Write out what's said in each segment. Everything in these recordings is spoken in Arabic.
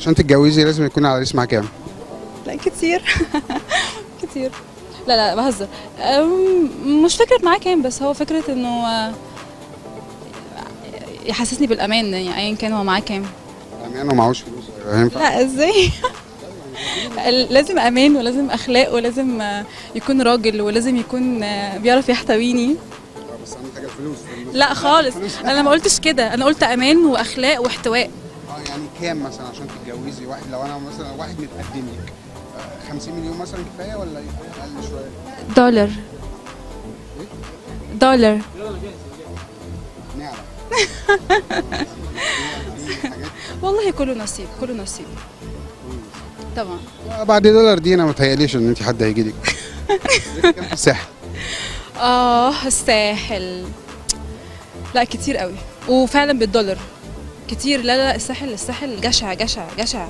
عشان تتجوزي لازم يكون العريس معاه كام؟ لا كتير. كتير. لا لا بهزر. مش فكرة معاه كام، بس هو فكرة انه يحسسني بالامان، يعني ايا كان هو معاه كام. امان ومعهوش فلوس هينفع؟ لا ازاي؟ لازم امان ولازم اخلاق ولازم يكون راجل ولازم يكون بيعرف يحتويني. بس اهم حاجه الفلوس. لا خالص، انا ما قلتش كده، انا قلت امان واخلاق واحتواء. يعني كام مثلا عشان تتجوزي واحد؟ لو انا مثلا واحد متقدم لك 50 مليون مثلا كفايه ولا اقل شويه؟ دولار. دولار. نعرف. والله كله نصيب، كله نصيب. طبعا. بعد دولار دي انا ما متهيأليش ان انت حد هيجي لك. كام في الساحل؟ الساحل لا كتير قوي، وفعلا بالدولار كتير. لا لا الساحل جشع جشع جشع.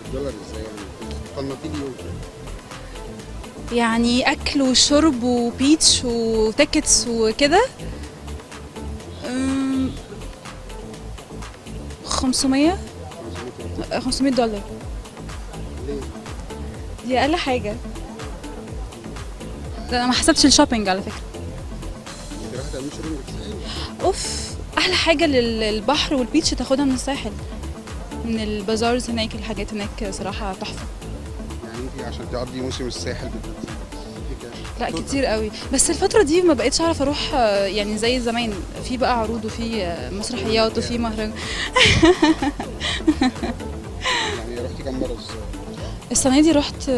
الدولار ازاي يعني؟ طنطي لي يوم. يعني اكل وشرب وبيتش وتيكتس وكده. 500 $500. دي اقل حاجه. ده انا ما حسبتش الشوبينج على فكره. انت رايحه تعملي شوبينج في الساحل؟ اوف، احلى حاجه للبحر والبيتش تاخدها من الساحل، من البازارز هناك، الحاجات هناك صراحه تحفه. يعني انت عشان تقضي موسم الساحل لا كتير قوي، بس الفتره دي ما بقتش اعرف اروح يعني زي زمان، في بقى عروض وفي مسرحيات وفي مهرجان. يعني رحتي كام مره السنه دي رحت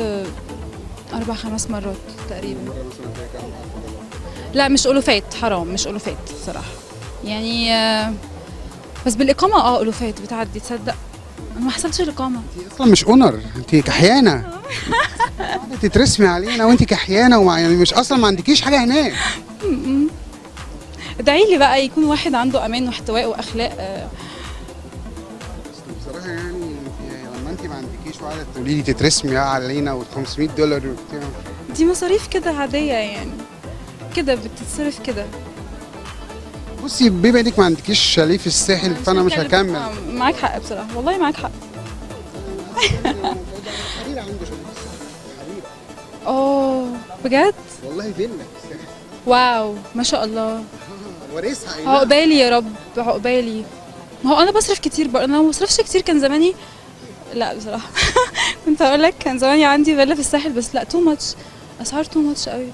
4-5 مرات تقريبا. مره مثلا تلاقي كام؟ لا مش ألوفات، حرام، مش ألوفات صراحة يعني. بس بالإقامة ألوفات بتعدي، تصدق أنا ما حسبتش الإقامة. انت اصلا مش اونر، انت كحيانه. تترسمي علينا وانت كحيانه يعني مش اصلا ما عندكيش حاجه هناك. ادعي لي بقى يكون واحد عنده أمان واحتواء وأخلاق. بصراحه يعني لما انت ما عندكيش وقاعده تقولي لي تترسمي علينا و$500 وبتاع. دي مصاريف كده عادية يعني، كده بتتصرف كده. بصي بما انك ما عندكيش شاليه في الساحل فانا مش هكمل. معاك حق بصراحة، والله معاك حق. حرير عنده شاليه في الساحل. بجد؟ والله فيلا في الساحل. واو ما شاء الله. ورثها عقبالي يا رب، عقبالي. ما هو انا بصرف كتير بقى، انا ما بصرفش كتير، كان زماني. لا بصراحه. كنت هقول لك كان زماني عندي فيلا في الساحل، بس لا تو ماتش، اسعار تو ماتش قوي.